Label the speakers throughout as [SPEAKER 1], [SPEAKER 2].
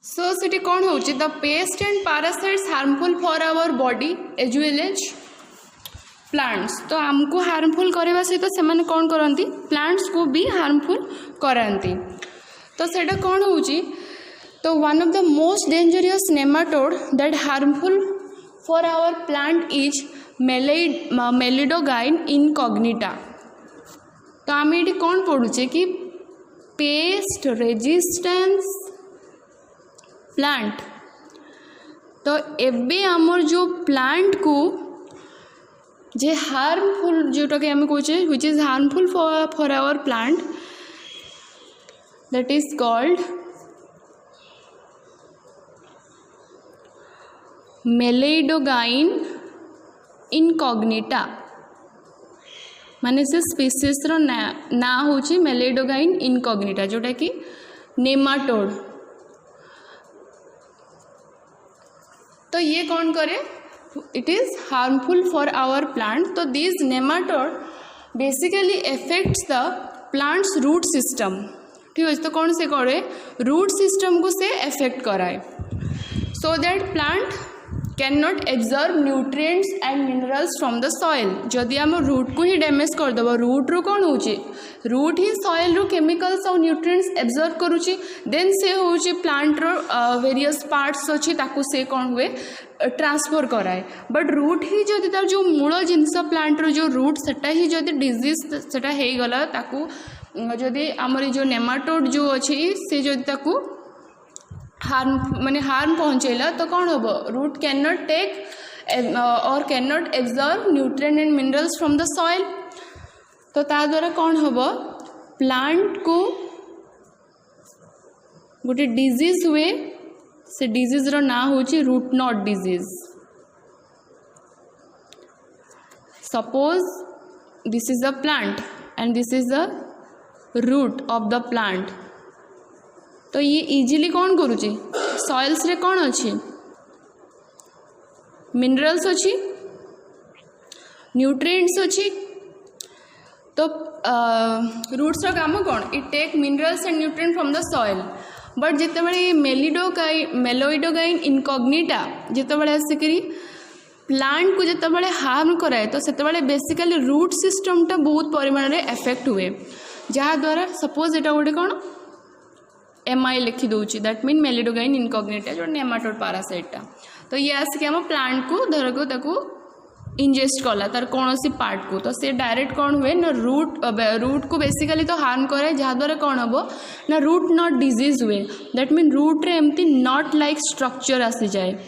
[SPEAKER 1] सो सिटी कौन होची the pest and parasites harmful for our body as well as plants. तो आमको हार्मफुल करने सहित से कौन करती प्लांट्स को भी हार्मफुल कराती। तो सेटा कौन होची तो one of the most dangerous nematode that harmful for our plant is Meloidogyne incognita. तो आम ये कौन पढ़ुचे कि पेस्ट रेजिस्टेंस प्लांट। तो एबे आमर जो प्लांट को जे हार्मफुल जोटा कि आम कहे which is harmful for our plant that is called Meloidogyne incognita. माने से स्पीसीज रो ना होची मेलिडोगाइन इनकॉग्निटा जोटा कि नेमाटोड। तो ये कौन करे it is harmful for our plant. तो this nematode basically affects the plants root system. ठीक है, तो कौन से करे रूट सिस्टम को से एफेक्ट कराए so that plant can not absorb nutrients and minerals from the soil. जदि आम रूट को ही डैमेज करदेव रूट रू कौन हो रूट ही सॉइल रू केमिकल्स और न्यूट्रिएंट्स एब्जॉर्ब करुच्ची देन से होची प्लांट रो वेरियस पार्ट्स अच्छी ताकू से कौन हुए ट्रांसफर कराए। बट रूट ही जदि तार जो मूल जिनस प्लांट रो जो रूट सेटा ही जदि डिजीज सेटा हे गला ताकू जदि आमर जो नेमाटोड जो अच्छी से जदि ताकू हार्म पहुँचेला तो कौन हम रूट कैन नॉट टेक और can not absorb nutrient and minerals from the soil. तो ता द्वारा कौन हम प्लांट को गोटे डिजीज हुए से डिजीज रो ना होची root not disease. Suppose this is a plant and this is the root of the plant. तो ये इजीली कौन करुचे सॉइल्स रे कौन अच्छी मिनरल्स अच्छी न्यूट्रिएंट्स अच्छी। तो रूट्स रो काम कौन it take minerals and nutrient from the soil. But जितेबाला मेलिडोगाइन इनकॉग्निटा जितेबाला आसिकी प्लांट को जितेबाला हार्म कराए तो सेतेबाला बेसिकली रूट सिस्टमटा बहुत परिमाण में एफेक्ट हुए जहाँ द्वारा सपोज एटा गोटे कौन MI लिखी दूची दैट मीन मेलिडोगाइन इनकॉग्निटा जो नेमाटोड पैरासाइटा। तो ये आसिक आम प्लांट को धर को ताको इंजेस्ट कला तार कौन सी पार्ट को तो से डायरेक्ट कौन हुए ना रूट को बेसिकली तो हार्म करे जहाँ द्वारा कौन हम ना रूट नॉट डिजीज हुए दैट मीन रूट रे एमती नॉट लाइक स्ट्रक्चर आसी जाए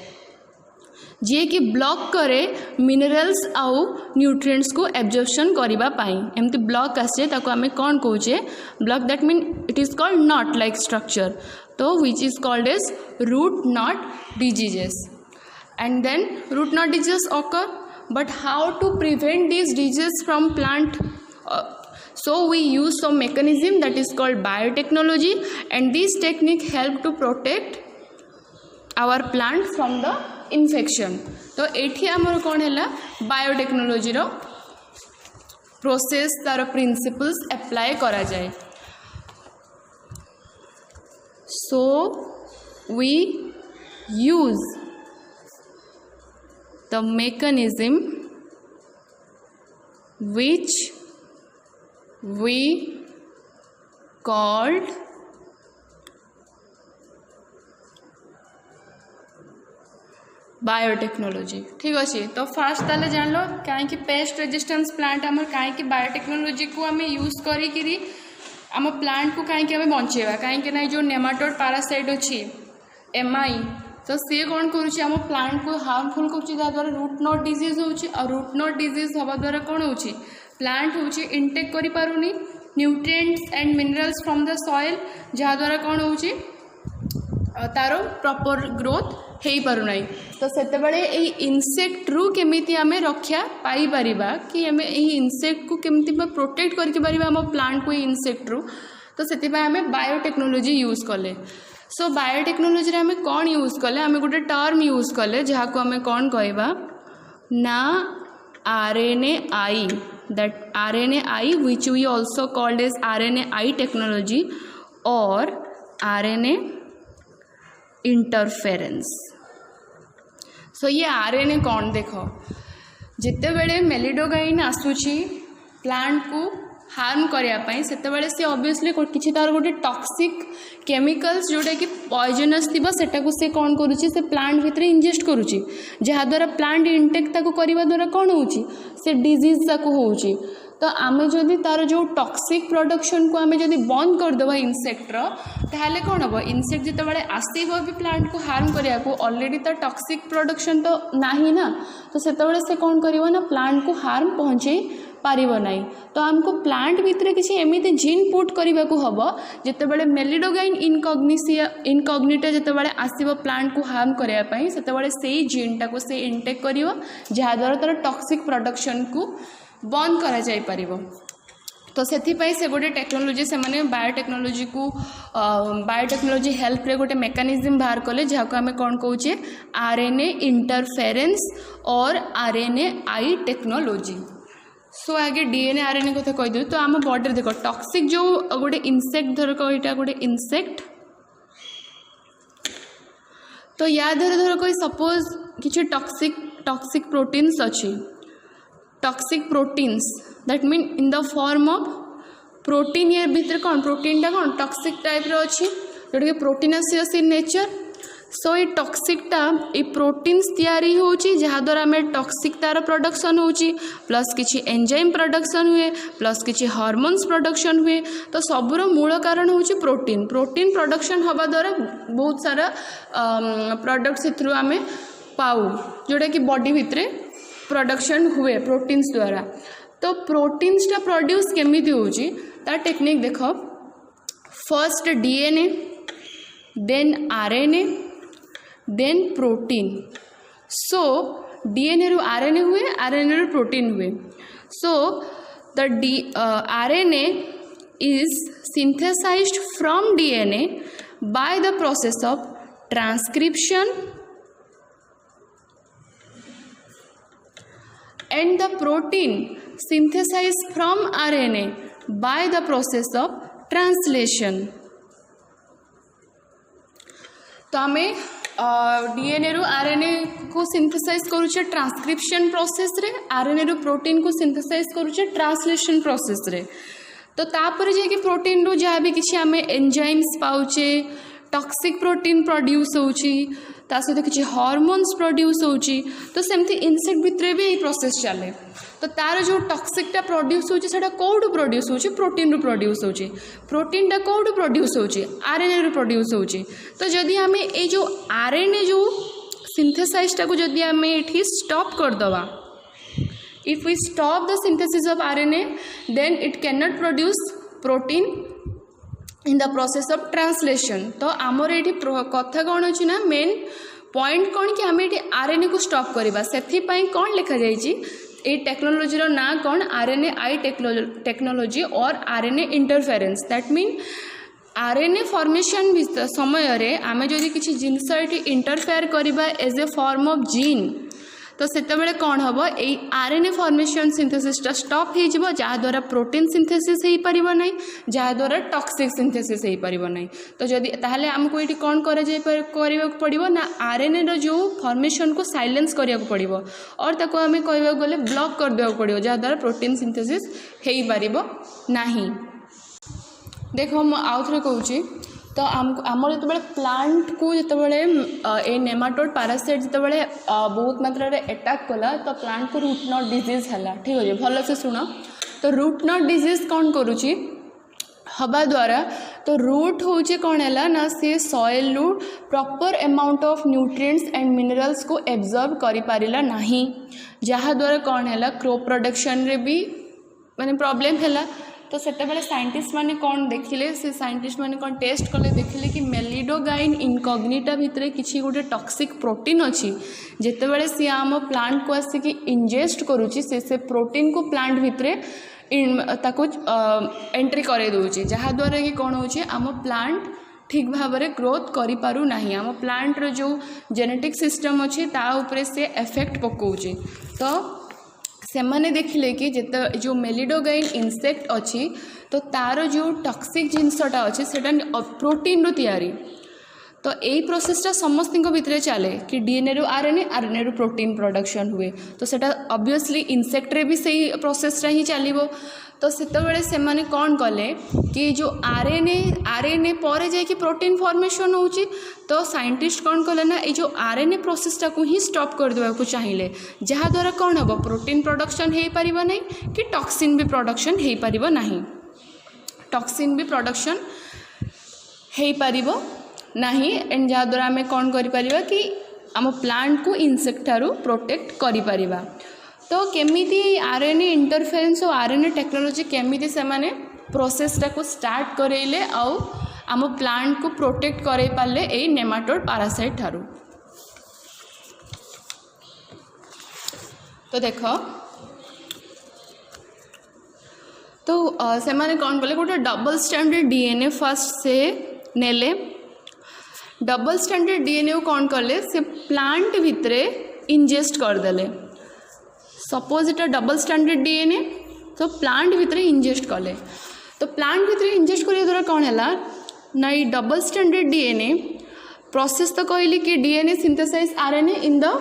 [SPEAKER 1] जी कि ब्लॉक करे मिनरल्स आउ न्यूट्रिएंट्स को एब्जॉर्प्शन करबा पाई एमती ब्लॉक आसे ताको आमे कौन कहूचे block that mean it is called knot like structure. तो which is called as root knot diseases and then root knot diseases occur. But how to prevent these diseases from plant? So we use some mechanism that is called biotechnology and this technique help to protect our plant from the infection. तो एठी आमर कौन है biotechnology रो process तार principles apply करा जाए। So we use the mechanism which we called biotechnology. ठीक अच्छे तो फास्ट ताले जान लो कहीं पेस्ट रेजिस्टेंस प्लांट आम कहीं बायोटेक्नोलोजी को आम यूज करी आम प्लांट को कहीं आम बचेवा कहीं ना जो नेमाटोड पैरासाइट अच्छी MI तो सी कौन करुच्ची आम प्लांट को हार्मफुल करा रूट नॉट डिजीज हो रूट नॉट डिजीज हवा द्वारा कौन हो प्लांट हो इनटेक करि पारुनी nutrients and minerals from the soil जहाँ द्वारा कौन हो तार प्रॉपर ग्रोथ हो पारना। तो सेतेबेले इनसेक्ट रु केमिति आमे रक्षा पाई परिबा कि आमे इनसेक्ट को केमिति प्रोटेक्ट करके परिबा आम प्लांट को इनसेक्ट रु तो से आमे बायोटेक्नोलोजी यूज कले। सो बायोटेक्नोलोजी आम कौन यूज कले आम गोटे टर्म यूज कले जहाँ को आम कौन कहवा ना RNAi that RNAi which we also called as RNAi technology or RNA interference. So ये आरएनए कौन देख जिते बड़े मेलिडोगाइन आसूची प्लांट को हार्म करने से सी ऑब्वियसली किसी तार गोटे टॉक्सिक केमिकल्स जोटा कि पॉइजनस थी से कौन करुच्ची से प्लांट भितर इंजेस्ट करुच्ची जहाद्वारा प्लांट इंटेक्ट ताको करने द्वारा कौन होची से डिजीज ताको होची। तो आम जदि तार जो टॉक्सिक प्रोडक्शन को आम जदि बंद करदे इनसेक्टर ताहले कौन हम इनसेक्ट जिते बड़े आसब भी प्लांट को हार्म करने को ऑलरेडी तो टॉक्सिक प्रोडक्शन तो नहीं ना तो से कौन कर ना प्लांट को हार्म पहुँचे पारिबो नहीं। तो आमको प्लांट भितर किसी एमिति जीन पुट करने को हम जिते बड़े मेलिडोगाइन इनकॉग्निटा जिते बड़े आसब प्लांट को हार्म करने से जीनटा को से इंटेक कर जहाद्वारा तार टॉक्सिक प्रोडक्शन को बंद करा जाई परिबो। तो से गोटे टेक्नोलोजी से माने बायोटेक्नोलोजी को बायोटेक्नोलोजी हेल्प रे गोटे मेकानिज्म बाहर कले जहाँ आम कौन कौचे आरएनए इंटरफेरेंस और आरएनए आई टेक्नोलोजी। सो आगे डीएनए आरएनए कथा कहीदे तो आम बॉडी देख टॉक्सिक जो गोटे इनसेक्ट धरक यहाँ गोटे इनसेक्ट तो या धरक सपोज किसी टॉक्सिक प्रोटीन्स अच्छी toxic proteins that mean in the form of protein ये भीतर कौन प्रोटीनटा कौन टॉक्सिक टाइप रो अच्छी जोटा कि प्रोटीनासियस इन नेचर। सो ये टॉक्सिकटा ये प्रोटीन्स तैयारी होची जहाद्वारा आम टॉक्सिक तार प्रोडक्शन होची प्लस किसी एंजाइम प्रोडक्शन हुए प्लस किसी हार्मोन्स प्रोडक्शन हुए। तो सबूर मूल कारण होची प्रोटीन प्रोडक्शन हवा द्वारा बहुत सारा प्रोडक्ट से आम पाऊ जोटा कि बॉडी भितर प्रोडक्शन हुए प्रोटीन्स द्वारा। तो प्रोटीन्सटा प्रोड्यूस केमिति होची ता टेक्निक देख first DNA then RNA then protein. So DNA रु आरएनए हुए आरएनए रु प्रोटीन हुए। So the RNA is synthesized from DNA by the process of transcription and the protein synthesized from RNA by the process of translation। तो आम DNA रु RNA को synthesise करुचे transcription process रे RNA रु protein को synthesise करुचे translation process रे। तो तापर जे कि प्रोटीन रु जहाँ भी किसी आम एंजाइम्स पाउचे टॉक्सिक प्रोटीन प्रोड्यूस होची ता सहित किसी हार्मोन्स प्रोड्यूस होची। तो सेमती इनसेक्ट भितर भी यही प्रोसेस चले। तो तार जो टॉक्सिकटा प्रोड्यूस होची सेटा कोडू प्रोड्यूस होची प्रोटीन रु प्रोड्यूस होची प्रोटीनटा कोडू प्रोड्यूस होची आरएनए रु प्रोड्यूस होची। तो जदि आमे ए जो आरएनए जो सिंथेसाइजटा को जदि आमे एठी स्टॉप कर दवा if we stop the synthesis of RNA then it can not produce protein in the process of translation. तो आमर ये कथा कौन अच्छी ना मेन पॉइंट कौन कि आम ये आरएनए को स्टॉप करवा से कौन लिखा जाए टेक्नोलोजी ना कौन आरएनए आई टेक्नोलोजी और RNA interference that mean RNA formation समय रे आम जदि किसी जिनस ये इंटरफेयर करवा as a form of gene तो सेतबेले कौन हम ये आरएनए फॉर्मेशन सिंथेसिसटा स्टॉप हो जहाद्वारा प्रोटीन सिंथेसिस हो पारिबो नहीं जहाद्वारा टॉक्सिक सिंथेसिस हो पारिबो नहीं। तो जदि ताहले हमको ये कौन करने पड़ो ना आरएनए रो जो फॉर्मेशन को साइलेंस करने पड़ो और ताको आम कह गले ब्लॉक कर देवा पड़ो जहाद्वारा प्रोटीन सिंथेसिस हो पारिबो नहीं। देखो मु आउ थे कहूँ तो आमर जो प्लांट को जो ए नेमाटोड पैरासाइट जो बहुत मात्रा रे अटैक कला तो प्लांट को रूट नॉट डिजीज है ठीक अच्छे भल से शुण। तो रूट नॉट डिजीज कौन करुच्ची हवा द्वारा तो रूट होचे कौन है ना सी सॉइल रु proper amount of nutrients and minerals को एब्जॉर्ब करि पारिला नहीं जहाद्वारा कौन है क्रॉप प्रोडक्शन रे भी माने प्रॉब्लम है। तो से साइंटिस्ट माने कौन देखिले से साइंटिस्ट माने कौन टेस्ट कले देखिले कि मेलिडोगाइन इनकॉग्निटा भितर किसी गोटे टॉक्सिक प्रोटीन अच्छी जितेबाला सी आम प्लांट को आसिक इंजेस्ट करुच्ची से प्रोटीन को प्लांट भितर ताको एंट्री करे दूची जहाद्वारा कि कौन होची आम प्लांट ठीक भाव में ग्रोथ करि पारु नाही आम प्लांट रो जो जेनेटिक सिस्टम अच्छी ता उपरे से इफेक्ट पकाउची। तो से मैंने देखिले कि जिते जो मेलिडोगाइन इनसेक्ट अच्छी तो तार जो टॉक्सिक जिनसटा अच्छी सेटा प्रोटीन रो तैयारी तो यही प्रोसेसटा समस्त भितर चले कि डीएनए रु आरएनए रु प्रोटीन प्रोडक्शन हुए। तो सेटा ऑब्वियसली इंसेक्ट रे भी सही प्रोसेसटा ही चलो। तो सेतबेले से माने कौन कले कि जो आरएनए पर जाकि प्रोटीन फॉर्मेशन होची, तो साइंटिस्ट कौन कले ना ये जो आरएनए प्रोसेसटा को ही स्टॉप कर देवा को चाहिए, जहाँ द्वारा कौन हम प्रोटीन प्रोडक्शन हो पारिबो नहीं कि टॉक्सिन भी प्रोडक्शन हो पारिबो नहीं, टॉक्सिन भी प्रोडक्शन हो पारिबो नहीं। एंड जहाँ द्वारा आम कौन करि परिबा कि आम प्लांट को इंसेक्ट ठारू प्रोटेक्ट करि परिबा। तो केमिति आरएनए इंटरफेरेंस और आरएनए टेक्नोलॉजी केमिति से माने प्रोसेसटा को स्टार्ट करेले आउ आम प्लांट को प्रोटेक्ट करे पाले ए नेमाटोड पैरासाइट ठारू। तो देख तो से माने कौन कले गोटे डबल स्टैंडर्ड डीएनए फर्स्ट से नेले। डबल स्टैंडर्ड डीएनए को कौन कले से प्लांट भितरे इंजेस्ट करदेले। सपोज इटा डबल स्टैंडर्ड डीएनए तो प्लांट भितरे इंजेस्ट कले। तो प्लांट भितरे इंजेस्ट करिया द्वारा कौन है ना ये डबल स्टैंडर्ड डीएनए प्रोसेस तो कहली कि DNA synthesize RNA in the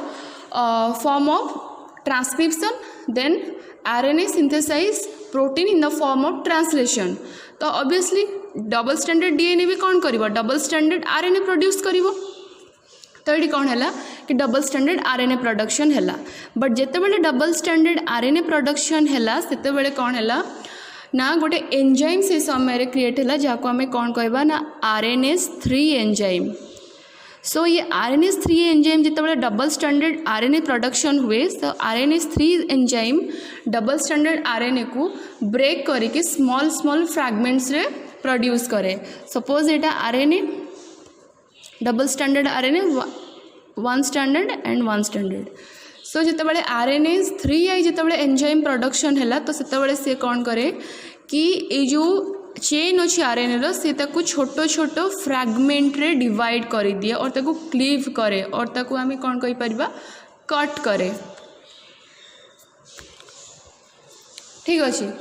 [SPEAKER 1] form of transcription, then RNA synthesize protein in the form of translation. तो ऑब्वियसली डबल स्टैंडर्ड डीएनए भी कौन करिवो डबल स्टैंडर्ड आरएनए प्रोड्यूस करिवो। तो ये कौन है कि डबल स्टैंडर्ड आरएनए प्रोडक्शन है। बट जितेबाला डबल स्टैंडर्ड आरएनए प्रोडक्शन है से कौन है ना गोटे एंजाइम से समय क्रिएट है जहाँ आम कौन कहवा ना RNase-3 एंजाइम। सो ये RNase-3 एंजाइम जितेबाला डबल स्टैंडर्ड आरएनए प्रोडक्शन हुए तो RNase-3 enzyme double standard RNA को ब्रेक करके स्मॉल स्मॉल फ्रैगमेंट्स रे प्रोड्यूस करे। सपोज एटा RNA double standard RNA one standard and one standard. So जितेबाला RNase-3 जितेबाला एंजाइम प्रोडक्शन है तो सेतेबाला से कौन करे कि ये जो चेन अच्छी आरएनए रो से ताकू छोटो छोटो फ्रैगमेंट रे डिवाइड कर दिए और ताकू क्लीव करे और ताकू आम कौन कहि परिबा कट करे। ठीक अच्छे।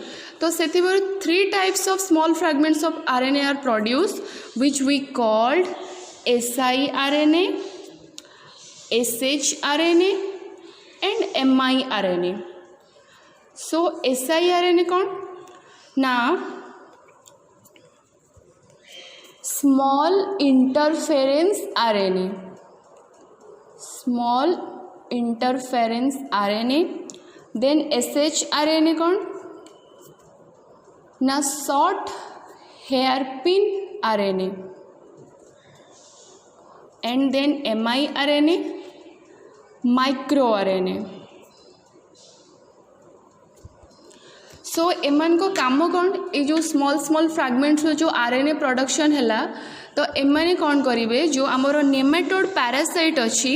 [SPEAKER 1] तो से 3 types of small fragments of RNA are produce which we called siRNA, shRNA and miRNA. So siRNA कौन ना small interference RNA, small interference RNA. Then shRNA कौन ना short hairpin RNA. And then miRNA micro RNA. So एमान को काम कौन ये जो स्मॉल स्मॉल फ्रैगमेंट्स जो आरएनए प्रोडक्शन है तो एमाने कौन करिवे जो आमर नेमाटोड पैरासाइट अच्छी,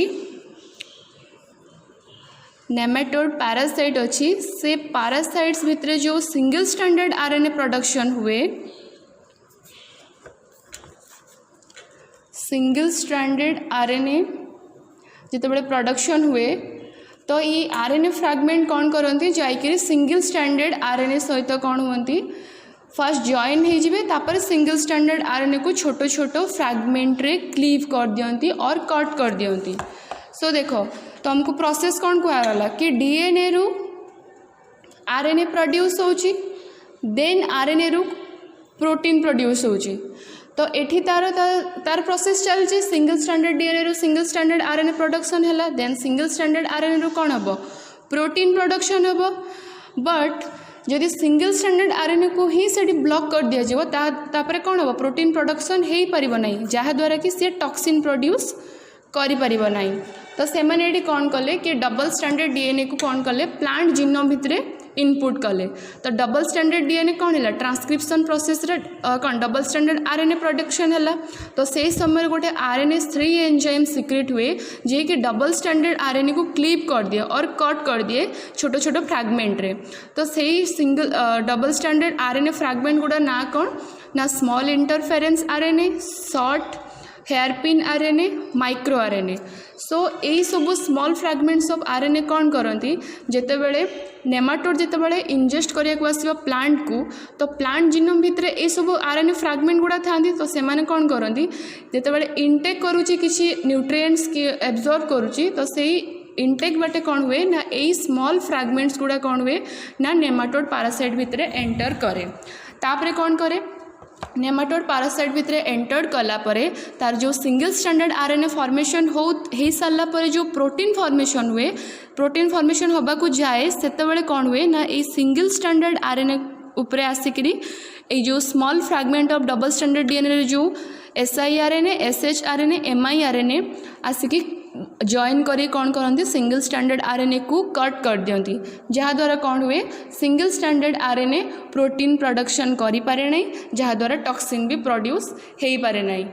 [SPEAKER 1] नेमाटोड पैरासाइट अच्छी से पैरासाइट्स भितर जो सिंगल स्टैंडर्ड आरएनए प्रोडक्शन हुए, सिंगल स्टैंडर्ड आरएनए जितेबाला प्रोडक्शन हुए तो ये आरएनए फ्रैगमेंट कौन करती जाकि सिंगल स्टैंडर्ड आरएनए सहित कौन हुंती फर्स्ट जॉइन हो जिवे तापर सिंगल स्टैंडर्ड आरएनए को छोटो छोटो फ्रैगमेंट रे क्लीव कर दियंती और कट कर दियंती। सो देखो तो हमको प्रोसेस कौन कहला कि डीएनए रु आरएनए प्रोड्यूस होची, देन आरएनए रु प्रोटीन प्रोड्यूस होची। तो एठी तार प्रोसेस चलছে सिंगल स्टैंडर्ड डीएनए रो सिंगल स्टैंडर्ड आरएनए प्रोडक्शन है, देन सिंगल स्टैंडर्ड आरएनए रो कौन हम प्रोटीन प्रोडक्शन हम। बट जदि सिंगल स्टैंडर्ड आरएनए को ही से ब्लॉक कर दिया जाए तापर कौन हम प्रोटीन प्रोडक्शन हो पार ना जहाँद्वारा कि सी टॉक्सिन प्रोड्यूस करि परिबो नहीं। तो से मैंने कौन कले कि डबल स्टैंडर्ड डीएनए को कौन कले प्लांट जीनोम भितर इनपुट कले। तो डबल स्टैंडर्ड डीएनए कौन है ट्रांसक्रिप्शन प्रोसेस रे कौन डबल स्टैंडर्ड आरएनए प्रोडक्शन है। तो से समय गोटे RNase-3 एंजाइम सिक्रेट हुए जे कि डबल स्टैंडर्ड आरएनए को क्लीव कर दिए और कट कर दिए छोटो छोटो फ्रैगमेंट रे। तो से single double standard RNA fragment गुड़ा ना कौन ना small interference RNA, short hairpin RNA, micro RNA. So यही सब स्मॉल फ्रैगमेंट्स ऑफ आरएनए कौन करती जितेबले नेमाटोड जितेबले इंजेस्ट करने आसो प्लांट को, तो प्लांट जीनोम भितर ये सब आरएनए फ्रैगमेंट गुड़ा था, तो से कौन करती जितेबले इनटेक करुच्ची किसी न्यूट्रिएंट्स की एब्जॉर्ब करुच्ची, तो सही इनटेक बाटे कौन हुए ना यही स्मॉल फ्रैगमेंट्स गुड़ा कौन हुए ना नेमाटोड पारासाइट भितर एंटर करे। तापरे कौन करे नेमाटोड पारासाइट भितर एंटर कला परे तार जो सिंगल स्टैंडर्ड आरएनए फॉर्मेशन हो सारा पर जो प्रोटीन फॉर्मेशन हुए, प्रोटीन फॉर्मेशन होबा को जाए सेतेबेले कौन हुए ना ये सिंगल स्टैंडर्ड आरएनए उपरे आसिकरी ये जो small fragment of double standard DNA जो siRNA, shRNA, miRNA आसिकी जॉइन करी कौन करती सिंगल स्टैंडर्ड आरएनए को कट कर दियंती, जहाँद्वारा कौन हुए single standard RNA protein production करि पारे नहीं, जहाँद्वारा टॉक्सिन भी प्रोड्यूस हो पारे नहीं।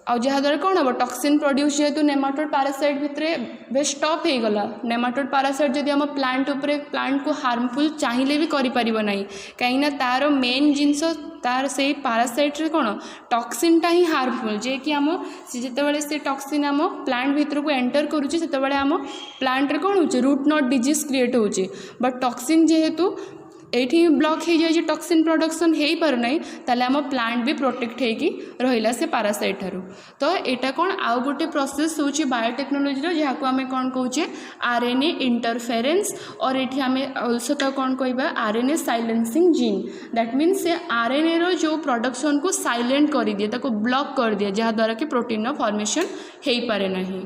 [SPEAKER 1] और जहाँद्वारा कौन हम टॉक्सिन प्रोड्यूस जेहेतु नेमाटोड पारासाइट भितर वे स्टॉप हो गला। नेमाटोड पारासाइट जदि हम प्लांट उपरे प्लांट को हार्मफुल चाहिए भी करिपरिबो नहीं, कहीं तार मेन जिनस तार से पारासाइट रे कौन टॉक्सिनटा ही हार्मफुल, जे कि आम जितेबाला से टॉक्सिन आम प्लांट भीतर को एंटर करुच्चे से आम प्लांट रे कौन हो रूट नॉट डिजीज क्रिएट होचे, बट टॉक्सिन जेहेतु ये ब्लॉक हो जाए टॉक्सिन प्रोडक्शन हो पारना ताले आम प्लांट भी प्रोटेक्ट होगी रहा से पारासाइट ठारू। तो यहाँ कौन आउ गोटे प्रोसेस होची बायोटेक्नोलोजी जहाँ को आम कौन कहे आरएनए इंटरफेरेंस, और ये आम ऑल्सो तो कौन कहबा RNA silencing gene, that means से आरएनए रो जो प्रोडक्शन को साइलेंट कर दिए, ब्लॉक कर दिए, जहाँद्वारा कि प्रोटीन फॉर्मेशन हो पारे नहीं।